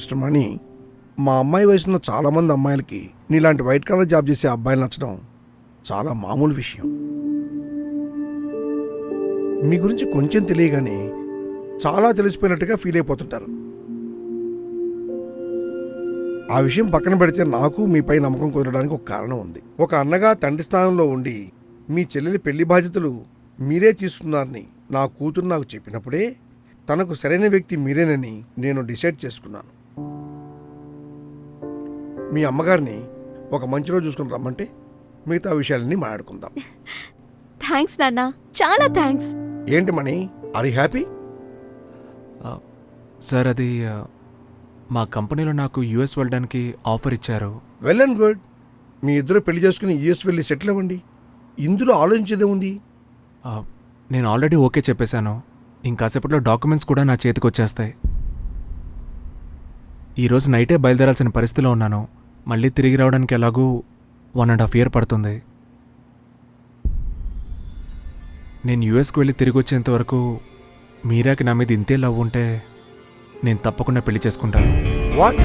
Mister మణి, మా అమ్మాయి వయసున్న చాలామంది అమ్మాయిలకి నీలాంటి వైట్ కాలర్ జాబ్ చేసే అబ్బాయిలు నచ్చడం చాలా మామూలు విషయం. మీ గురించి కొంచెం తెలియగానే చాలా తెలిసిపోయినట్టుగా ఫీల్ అయిపోతుంటారు. ఆ విషయం పక్కన పెడితే నాకు మీపై నమ్మకం కుదరడానికి ఒక కారణం ఉంది. ఒక అన్నగా తండ్రి స్థానంలో ఉండి మీ చెల్లెలి పెళ్లి బాధ్యతలు మీరే తీసుకున్నారని నా కూతురు నాకు చెప్పినప్పుడే తనకు సరైన వ్యక్తి మీరేనని నేను డిసైడ్ చేసుకున్నాను. మీ అమ్మగారిని ఒక మంచి రోజు చూసుకుని రమ్మంటే మిగతా విషయాలన్నీ మాట్లాడుకుందాం. థ్యాంక్స్ నాన్న, చాలా థ్యాంక్స్. ఏంటి మణి, ఆర్ యు హ్యాపీ? సార్ అది మా కంపెనీలో నాకు యూఎస్ వెళ్ళడానికి ఆఫర్ ఇచ్చారు. Well and good. మీ ఇద్దరు పెళ్లి చేసుకుని యూఎస్ వెళ్ళి సెటిల్ అవ్వండి. ఇందులో ఆలోచించేదే ఉంది. నేను ఆల్రెడీ ఓకే చెప్పేశాను. ఇంకాసేపట్లో డాక్యుమెంట్స్ కూడా నా చేతికి వచ్చేస్తాయి. ఈరోజు నైటే బయలుదేరాల్సిన పరిస్థితిలో ఉన్నాను. మళ్ళీ తిరిగి రావడానికి ఎలాగూ 1.5 years పడుతుంది. నేను యూఎస్కి వెళ్ళి తిరిగి వచ్చేంత వరకు మీరాకి నా మీద ఇంతే లవ్ ఉంటే నేను తప్పకుండా పెళ్లి చేసుకుంటాను. వాట్?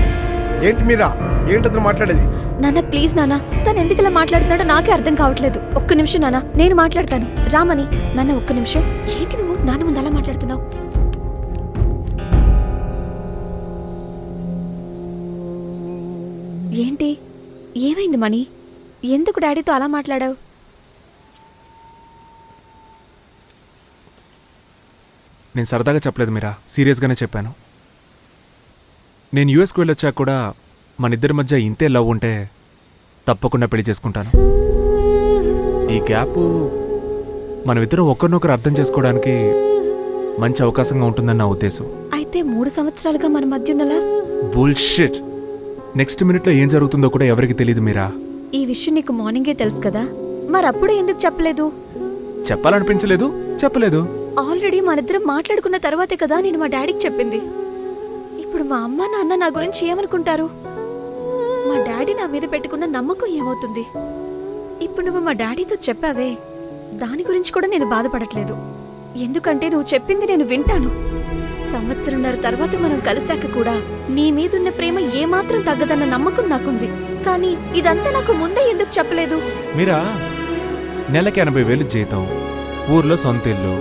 ఏంటి మీరా, ఏంటో మాట్లాడేది? నాన్న ప్లీజ్ నాన్న, తను ఎందుకు ఇలా మాట్లాడుతున్నాడో నాకే అర్థం కావట్లేదు. ఒక్క నిమిషం నాన్న, నేను మాట్లాడతాను. రామని నాన్న, ఒక్క నిమిషం. ఏంటి నువ్వు నాన్న ముందు అలా మాట్లాడుతున్నావు? ఏంటి, ఏమైంది మణి? ఎందుకు డాడీతో అలా మాట్లాడావు? నేను సరదాగా చెప్పలేదు మీరా, సీరియస్గానే చెప్పాను. నేను యూఎస్కి వెళ్ళొచ్చాక కూడా మన ఇద్దరి మధ్య ఇంతే లవ్ ఉంటే తప్పకుండా పెళ్లి చేసుకుంటాను. ఈ గ్యాప్ మనమిద్దరం ఒకరినొకరు అర్థం చేసుకోవడానికి మంచి అవకాశంగా ఉంటుందని నా ఉద్దేశం. అయితే 3 సంవత్సరాలుగా మన మధ్య ఉన్నలా బుల్షిట్. నెక్స్ట్ మినిట్లో ఏం జరుగుతుందో కూడా ఎవరికి తెలియదు మీరా. ఈ విషయం నీకు మార్నింగే తెలుసు కదా, మరప్పుడే ఎందుకు చెప్పలేదు? చెప్పాలనిపించలేదు, చెప్పలేదు. ఆల్రెడీ మనిద్దరం మాట్లాడుకున్న తర్వాతే కదా నేను మా డాడీకి చెప్పింది. ఇప్పుడు మా అమ్మ నాన్న నా గురించి ఏమనుకుంటారు? మా డాడీ నా మీద పెట్టుకున్న నమ్మకం ఏమవుతుంది? ఇప్పుడు నువ్వు మా డాడీతో చెప్పావే, దాని గురించి కూడా నేను బాధపడట్లేదు. ఎందుకంటే నువ్వు చెప్పింది నేను వింటాను. 1.5 సంవత్సరం తర్వాత మనం కలిశాక కూడా నీ మీదున్న ప్రేమ ఏమాత్రం తగ్గదన్న నమ్మకం నాకుంది. కానీ ఇదంతా నాకు ముందే ఎందుకు చెప్పలేదు? మీరా, నెలకి 80,000 జీతం, ఊర్లో సొంత ఇల్లు,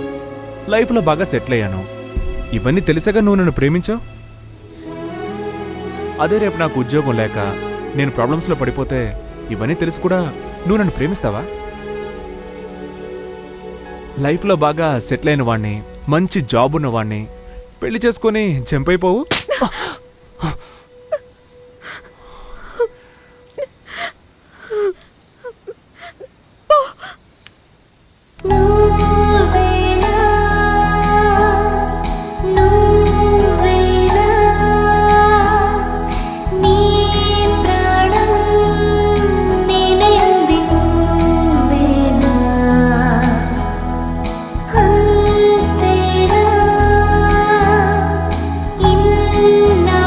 లైఫ్లో బాగా సెటిల్ అయ్యాను. ఇవన్నీ తెలిసాక నువ్వు నన్ను ప్రేమించావు. అదే రేపు నాకు ఉద్యోగం లేక నేను ప్రాబ్లమ్స్లో పడిపోతే ఇవన్నీ తెలిసి కూడా నువ్వు నన్ను ప్రేమిస్తావా? లైఫ్లో బాగా సెటిల్ అయిన వాణ్ణి, మంచి జాబ్ ఉన్న వాణ్ణి పెళ్లి చేసుకొని చంపైపోవు. నా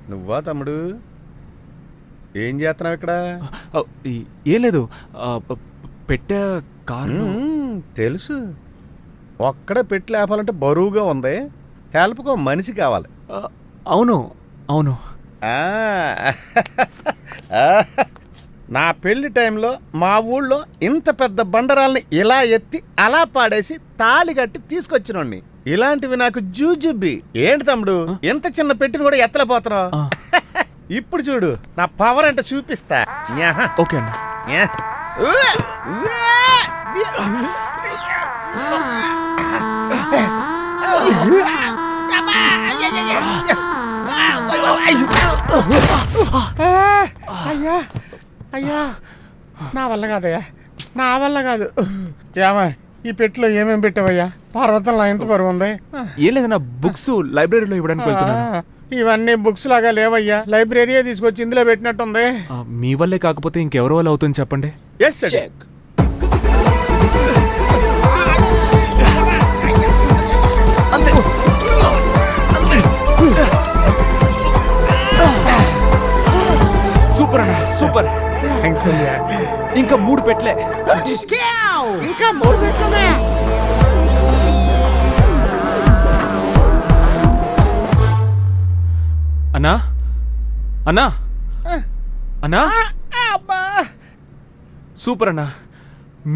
నువ్వా తమ్ముడు? ఏం చేస్తున్నావు ఇక్కడ? ఏం లేదు, పెట్టే కారు. తెలుసు, ఒక్కడే పెట్టి లేపాలంటే బరువుగా ఉంది. హెల్ప్కో మనిషి కావాలి. అవును అవును. నా పెళ్లి టైంలో మా ఊళ్ళో ఇంత పెద్ద బండరాల్ని ఇలా ఎత్తి అలా పాడేసి తాళి కట్టి తీసుకొచ్చినోడిని. ఇలాంటివి నాకు జూజుబ్బి. ఏంటి తమ్ముడు ఎంత చిన్న పెట్టిని కూడా ఎత్తలేపోతున్నావు? ఇప్పుడు చూడు నా పవర్ అంటే చూపిస్తా. ఓకే అన్న. అయ్యా అయ్యా, నా వల్ల కాదయ్యా, నా వల్ల కాదు. ఏమా ఈ పెట్టిలో ఏమేమి పెట్టావయ్యా? పర్వతంలో ఎంత బరువు ఉంది? ఏం లేదన్నా, బుక్స్ లైబ్రరీలో ఇవ్వడానికి వెళ్తున్నాను. ఇవన్నీ బుక్స్ లాగా లేవయ్యా, లైబ్రరీయే తీసుకొచ్చి ఇందులో పెట్టినట్టుంది. మీ వల్లే కాకపోతే ఇంకెవరి వల్ల అవుతుంది చెప్పండి. సూపర్ అన్న, సూపర్. ఇంకా 3 పెట్లే. ఇంకా 3 పెట్లే. అన్నా అన్నా అన్నా, సూపర్ అన్నా.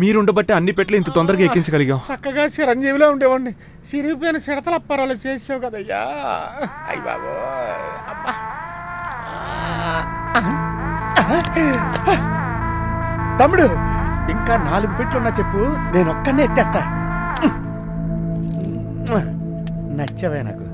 మీరుండబట్టే అన్ని పెట్లు ఇంత తొందరగా ఎక్కించగలిగాం. చక్కగా చిరంజీవిలో ఉండేవాడిని, సిరిగిపోయిన సిడతల అప్పారాలు చేసావు కదయ్యా. అయ్య బాబు, అబ్బా. తమ్ముడు ఇంకా 4 పెట్లున్నా చెప్పు, నేను ఒక్కనే ఎత్తేస్తా. నచ్చవే నాకు.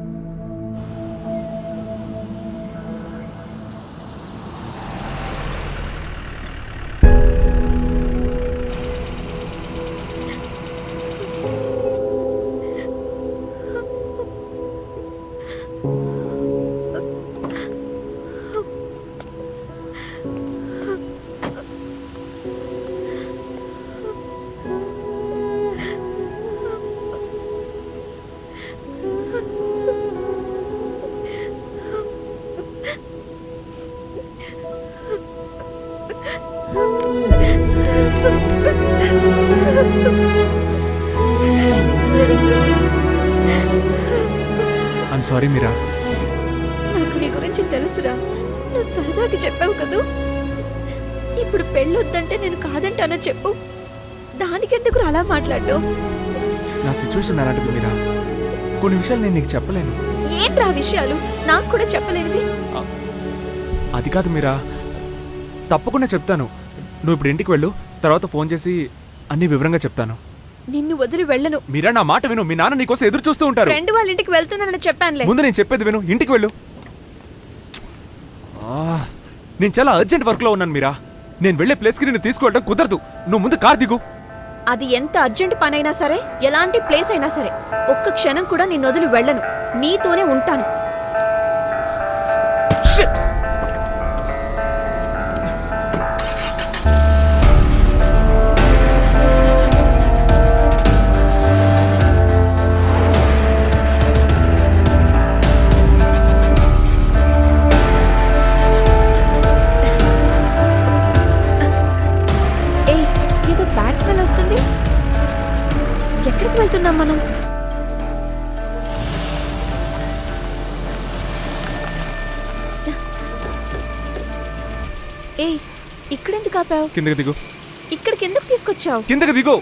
ఐమ్ సారీ మీరా. నాకు నీ గురించి తెలుసురా, నువ్వు సరదాగా చెప్పావు కదూ. ఇప్పుడు పెళ్ళొద్దంటే నేను కాదంటానో చెప్పు, దానికెందుకు అలా మాట్లాడ్డావు? నా సిచ్యువేషన్ అలాంటిది మీరా, కొన్ని విషయాలు నేను నీకు చెప్పలేను. ఏంట్రా విషయాలు నాకు కూడా చెప్పలేనివి? అది కాదు మీరా, తప్పకుండా చెప్తాను. నువ్వు ఇప్పుడు ఇంటికి వెళ్ళు, తర్వాత ఫోన్ చేసి అన్ని వివరంగా చెప్తాను. నిన్ను వదిలి వెళ్ళను. మీరా నా మాట విను, మీ నాన్న నీకోసం ఎదురు చూస్తూ ఉంటారు. ఫ్రెండ్ వాళ్ళ ఇంటికి వెళ్తున్నానని చెప్పానులే. ముందు నేను చెప్పేది విను, ఇంటికి వెళ్ళు. నేను చాలా అర్జెంట్ వర్క్ లో ఉన్నాను మీరా. నేను వెళ్ళే ప్లేస్ కి నిన్ను తీసుకువెళ్ళడం కుదరదు. నువ్వు ముందు కార్ దిగు. అది ఎంత అర్జెంట్ పనైనా సరే, ఎలాంటి ప్లేస్ అయినా సరే, ఒక్క క్షణం కూడా నిన్ను వదిలి వెళ్ళను. నీతోనే ఉంటాను. ఎక్కడికి వెళ్తున్నాం మనం? ఏ ఇక్కడెందుకు ఆపావు? కిందకి దిగు. ఇక్కడికి ఎందుకు తీసుకొచ్చావు? కిందకి దిగు.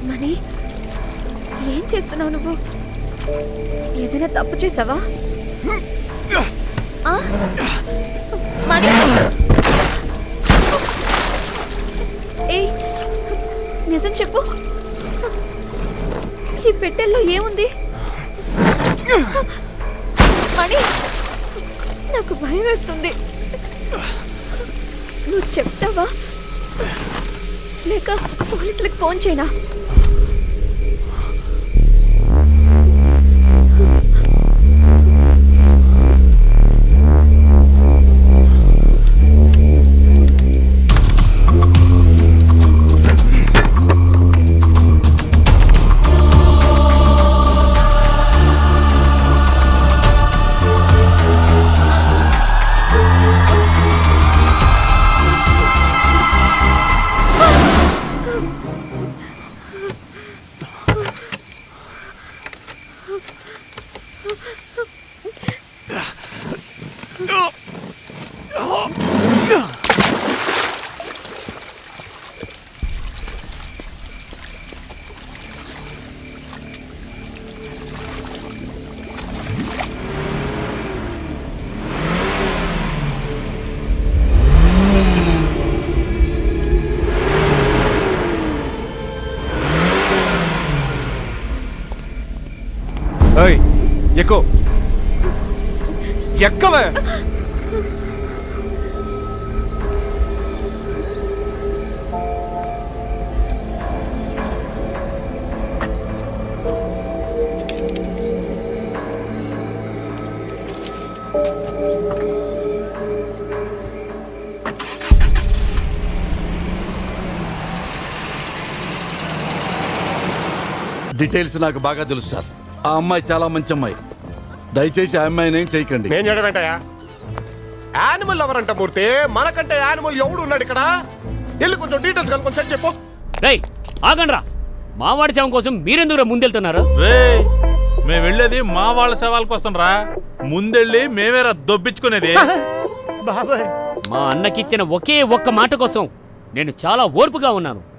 మణి, ఏం చేస్తున్నావు నువ్వు? ఏదైనా తప్పు చేసావా? ఆ? మణి! ఏయ్, నిజం చెప్పు. ఈ పెట్టెల్లో ఏముంది? మణి, నాకు భయం వేస్తుంది. నువ్వు చెప్తావా లేక పోలీసులకు ఫోన్ చేయనా? ఏయ్, ఎక్కు. ఎక్కవే. డీటెయిల్స్ నాకు బాగా తెలుసు సార్. ఆ అమ్మాయి చాలా మంచి అమ్మాయి. దయచేసి ఆ అమ్మాయిని ఏం చేయకండి. నేను చేయడం ఏంటయ్యా? యానిమల్ ఎవరంట మూర్తి? మనకంటే యానిమల్ ఎవడు ఉన్నాడు ఇక్కడ? వెళ్ళి కొంచెం డీటెయిల్స్ కనుక్కొని సెట్ చెప్పు. రేయ్ ఆగండ్రా, మావాడి శవం కోసం మీరెందుకు ముందెళ్తున్నారు? రే, మేము వెళ్ళేది మా వాళ్ళ సవాల్ కోసం రా. ముందెళ్ళి మేమేరా దొబ్బించుకునేది. బాబాయ్, మా అన్నకిచ్చిన ఒకే ఒక్క మాట కోసం నేను చాలా ఓర్పుగా ఉన్నాను.